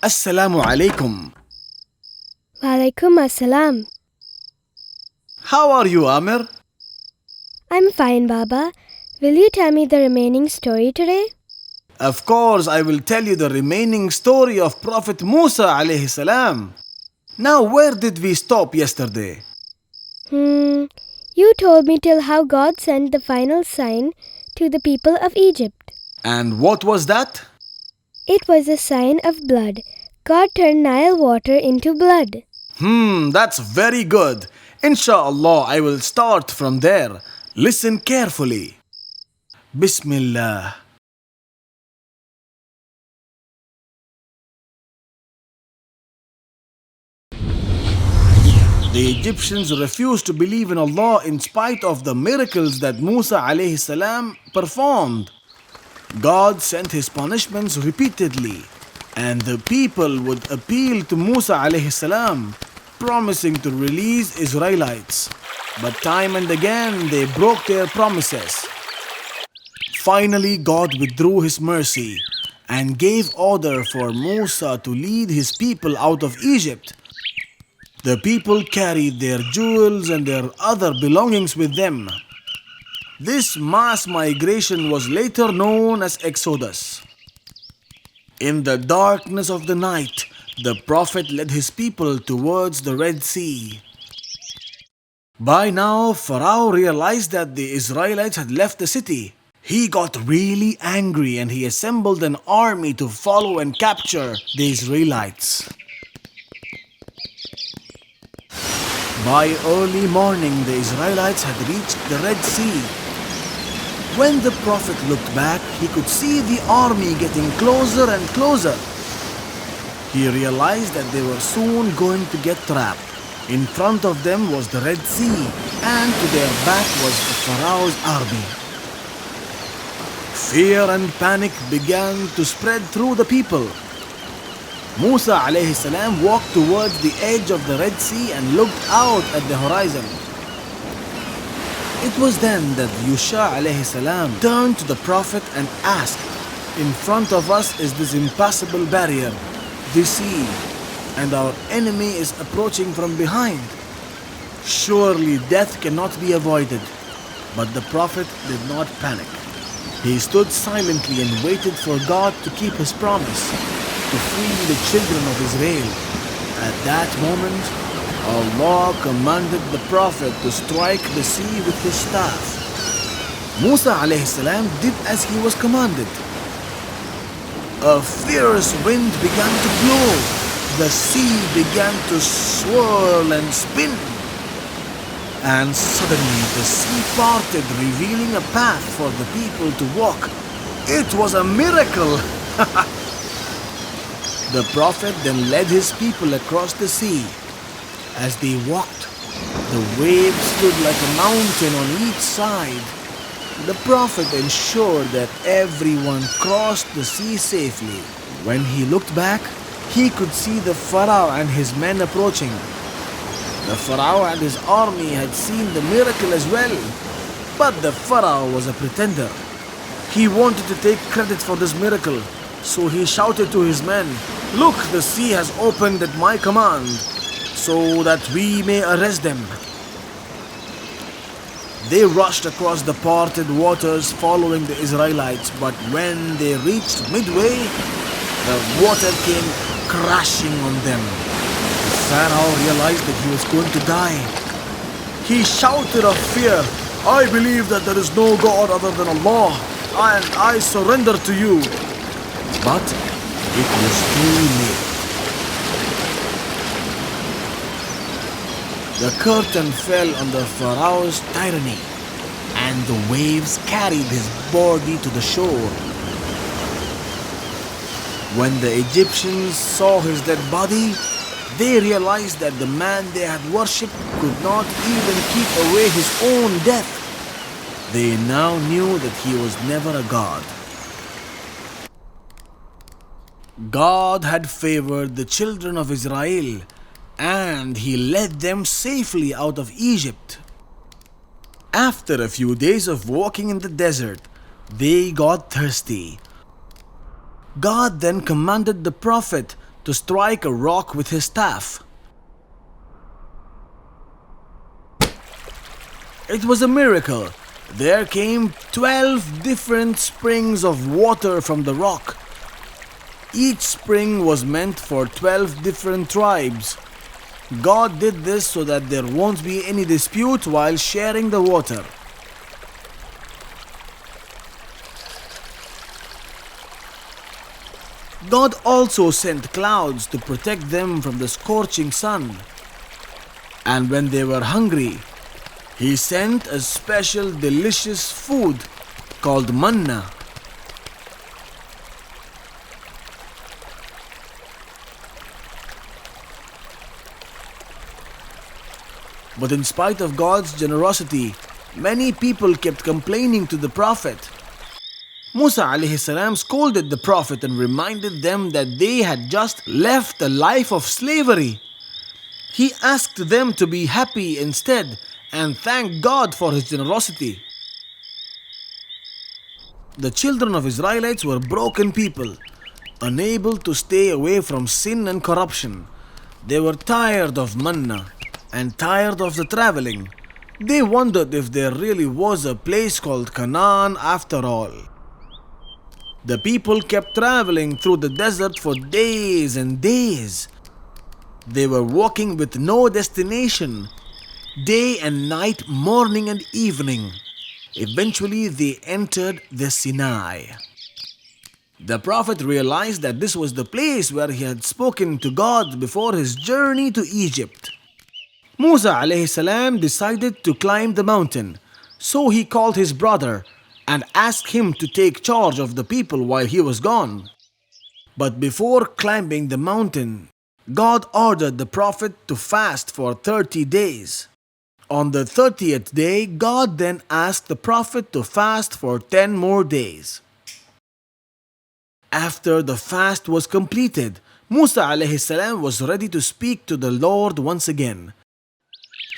Assalamu Alaikum. Walaikum Assalam. How are you, Amir? I'm fine, Baba. Will you tell me the remaining story today? Of course, I will tell you the remaining story of Prophet Musa alayhi salam. Now, where did we stop yesterday? You told me till how God sent the final sign to the people of Egypt. And what was that? It was a sign of blood. God turned Nile water into blood. That's very good. Insha'Allah, I will start from there. Listen carefully. Bismillah. The Egyptians refused to believe in Allah in spite of the miracles that Musa alayhi salam performed. God sent his punishments repeatedly, and the people would appeal to Musa alayhi salam, promising to release Israelites. But time and again they broke their promises. Finally, God withdrew his mercy and gave order for Musa to lead his people out of Egypt. The people carried their jewels and their other belongings with them. This mass migration was later known as Exodus. In the darkness of the night, the Prophet led his people towards the Red Sea. By now, Pharaoh realized that the Israelites had left the city. He got really angry and he assembled an army to follow and capture the Israelites. By early morning, the Israelites had reached the Red Sea. When the Prophet looked back, he could see the army getting closer and closer. He realized that they were soon going to get trapped. In front of them was the Red Sea, and to their back was Pharaoh's army. Fear and panic began to spread through the people. Musa alayhi salam walked towards the edge of the Red Sea and looked out at the horizon. It was then that Yusha alayhi salam turned to the Prophet and asked, "In front of us is this impassable barrier, the sea, and our enemy is approaching from behind. Surely death cannot be avoided." But the Prophet did not panic. He stood silently and waited for God to keep his promise to free the children of Israel. At that moment, Allah commanded the Prophet to strike the sea with his staff. Musa alayhi salam did as he was commanded. A fierce wind began to blow. The sea began to swirl and spin. And suddenly the sea parted, revealing a path for the people to walk. It was a miracle! The Prophet then led his people across the sea. As they walked, the waves stood like a mountain on each side. The Prophet ensured that everyone crossed the sea safely. When he looked back, he could see the Pharaoh and his men approaching. The Pharaoh and his army had seen the miracle as well. But the Pharaoh was a pretender. He wanted to take credit for this miracle. So he shouted to his men, "Look, the sea has opened at my command, so that we may arrest them." They rushed across the parted waters following the Israelites, but when they reached midway, the water came crashing on them. The Pharaoh realized that he was going to die. He shouted of fear, "I believe that there is no God other than Allah, and I surrender to you." But it was too late. The curtain fell on the Pharaoh's tyranny, and the waves carried his body to the shore. When the Egyptians saw his dead body, they realized that the man they had worshipped could not even keep away his own death. They now knew that he was never a god. God had favored the children of Israel, and he led them safely out of Egypt. After a few days of walking in the desert, they got thirsty. God then commanded the Prophet to strike a rock with his staff. It was a miracle. There came 12 different springs of water from the rock. Each spring was meant for 12 different tribes. God did this so that there won't be any dispute while sharing the water. God also sent clouds to protect them from the scorching sun. And when they were hungry, He sent a special delicious food called manna. But in spite of God's generosity, many people kept complaining to the Prophet. Musa alayhi salam scolded the Prophet and reminded them that they had just left a life of slavery. He asked them to be happy instead and thank God for His generosity. The children of Israelites were broken people, unable to stay away from sin and corruption. They were tired of manna and tired of the traveling. They wondered if there really was a place called Canaan after all. The people kept traveling through the desert for days and days. They were walking with no destination, day and night, morning and evening. Eventually they entered the Sinai. The Prophet realized that this was the place where he had spoken to God before his journey to Egypt. Musa alayhi salam decided to climb the mountain, so he called his brother and asked him to take charge of the people while he was gone. But before climbing the mountain, God ordered the Prophet to fast for 30 days. On the 30th day, God then asked the Prophet to fast for 10 more days. After the fast was completed, Musa alayhi salam was ready to speak to the Lord once again.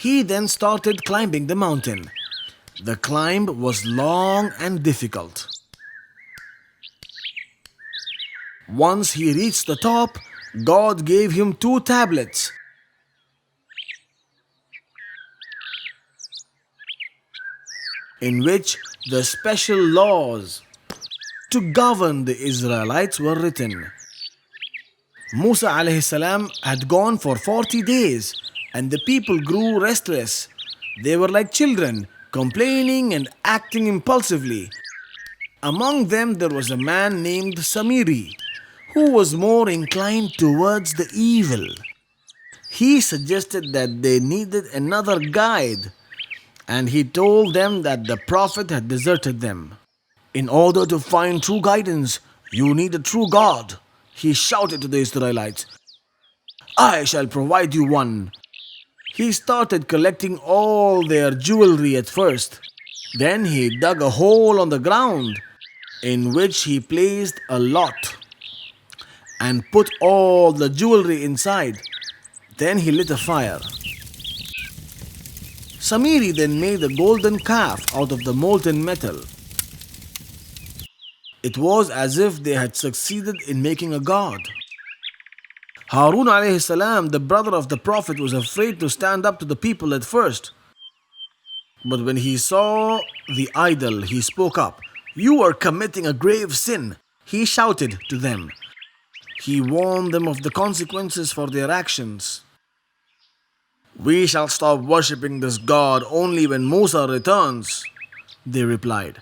He then started climbing the mountain. The climb was long and difficult. Once he reached the top, God gave him 2 tablets. In which the special laws to govern the Israelites were written. Musa alayhi salam had gone for 40 days and the people grew restless. They were like children, complaining and acting impulsively. Among them there was a man named Samiri, who was more inclined towards the evil. He suggested that they needed another guide, and he told them that the Prophet had deserted them. In order to find true guidance, you need a true God, he shouted to the Israelites. I shall provide you one. He started collecting all their jewelry at first. Then he dug a hole on the ground in which he placed a lot and put all the jewelry inside. Then he lit a fire. Samiri then made a golden calf out of the molten metal. It was as if they had succeeded in making a god. Harun alayhi salam, the brother of the Prophet, was afraid to stand up to the people at first. But when he saw the idol, he spoke up. You are committing a grave sin, he shouted to them. He warned them of the consequences for their actions. We shall stop worshipping this God only when Musa returns, they replied.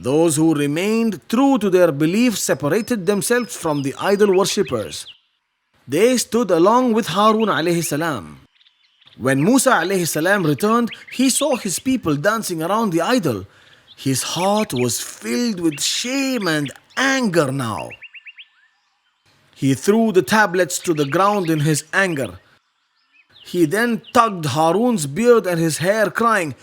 Those who remained true to their belief separated themselves from the idol worshippers. They stood along with Harun alayhi salam. When Musa alayhi salam returned, he saw his people dancing around the idol. His heart was filled with shame and anger now. He threw the tablets to the ground in his anger. He then tugged Harun's beard and his hair, crying,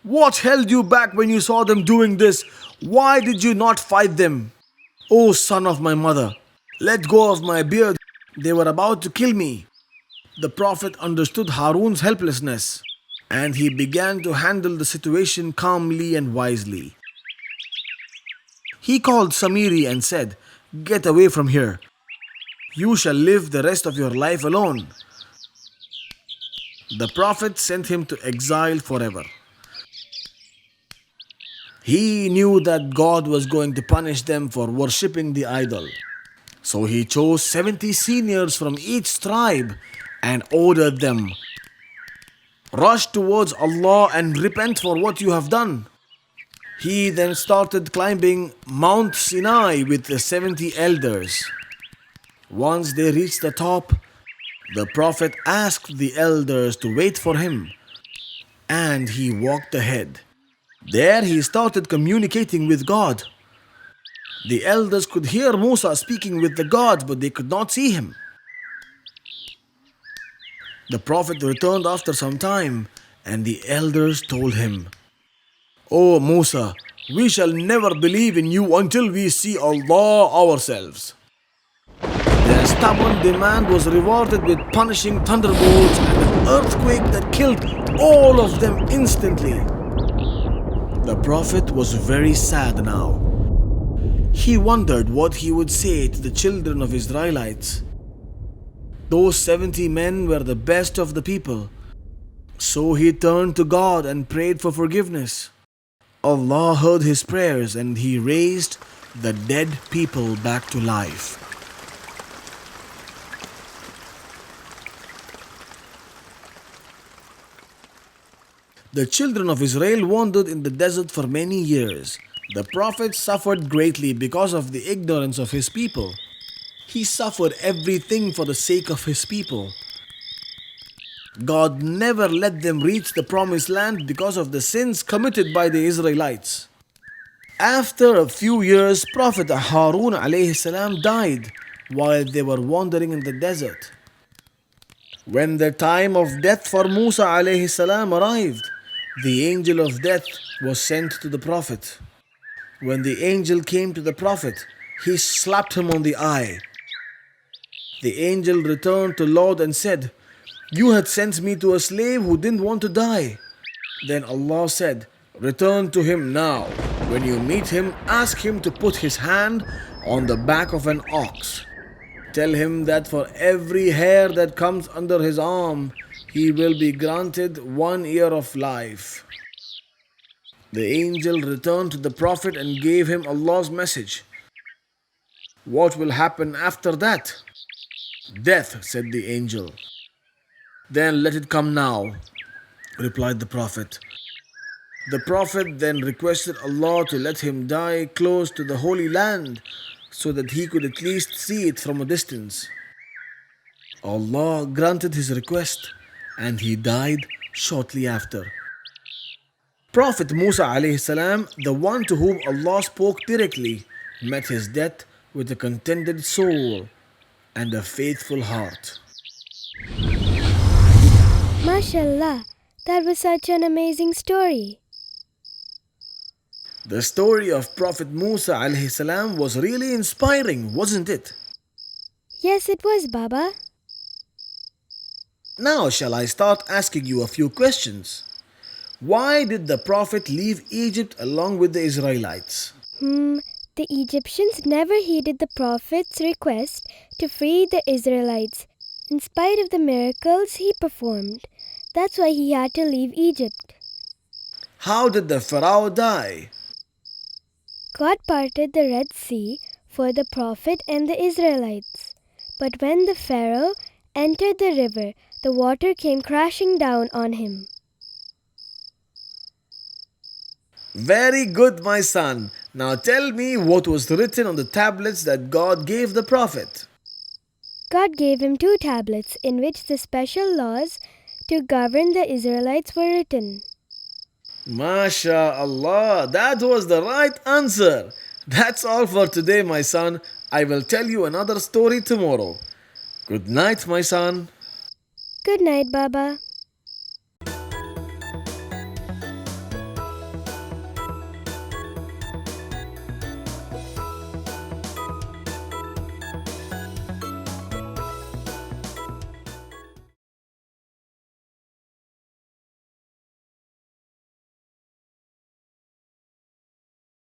What held you back when you saw them doing this? Why did you not fight them? O son of my mother, let go of my beard. They were about to kill me. The Prophet understood Harun's helplessness, and he began to handle the situation calmly and wisely. He called Samiri and said, Get away from here. You shall live the rest of your life alone. The Prophet sent him to exile forever. He knew that God was going to punish them for worshipping the idol. So he chose 70 seniors from each tribe and ordered them, rush towards Allah and repent for what you have done. He then started climbing Mount Sinai with the 70 elders. Once they reached the top, the Prophet asked the elders to wait for him, and he walked ahead. There he started communicating with God. The elders could hear Musa speaking with the gods, but they could not see him. The Prophet returned after some time, and the elders told him, "O Musa, we shall never believe in you until we see Allah ourselves." Their stubborn demand was rewarded with punishing thunderbolts and an earthquake that killed all of them instantly. The Prophet was very sad now. He wondered what he would say to the children of Israelites. Those 70 men were the best of the people. So he turned to God and prayed for forgiveness. Allah heard his prayers and he raised the dead people back to life. The children of Israel wandered in the desert for many years. The Prophet suffered greatly because of the ignorance of his people. He suffered everything for the sake of his people. God never let them reach the promised land because of the sins committed by the Israelites. After a few years, Prophet Harun alayhi salam died while they were wandering in the desert. When the time of death for Musa alayhi salam arrived, the angel of death was sent to the Prophet. When the angel came to the Prophet, he slapped him on the eye. The angel returned to Lord and said, "You had sent me to a slave who didn't want to die." Then Allah said, "Return to him now. When you meet him, ask him to put his hand on the back of an ox. Tell him that for every hair that comes under his arm, he will be granted 1 year of life." The angel returned to the Prophet and gave him Allah's message. "What will happen after that?" "Death," said the angel. "Then let it come now," replied the Prophet. The Prophet then requested Allah to let him die close to the Holy Land so that he could at least see it from a distance. Allah granted his request and he died shortly after. Prophet Musa alayhi salam, the one to whom Allah spoke directly, met his death with a contented soul and a faithful heart. MashaAllah, that was such an amazing story. The story of Prophet Musa alayhi salam was really inspiring, wasn't it? Yes, it was, Baba. Now shall I start asking you a few questions? Why did the Prophet leave Egypt along with the Israelites? The Egyptians never heeded the Prophet's request to free the Israelites, in spite of the miracles he performed. That's why he had to leave Egypt. How did the Pharaoh die? God parted the Red Sea for the Prophet and the Israelites. But when the Pharaoh entered the river, the water came crashing down on him. Very good, my son. Now tell me what was written on the tablets that God gave the Prophet. God gave him 2 tablets in which the special laws to govern the Israelites were written. MashaAllah, that was the right answer. That's all for today, my son. I will tell you another story tomorrow. Good night, my son. Good night, Baba.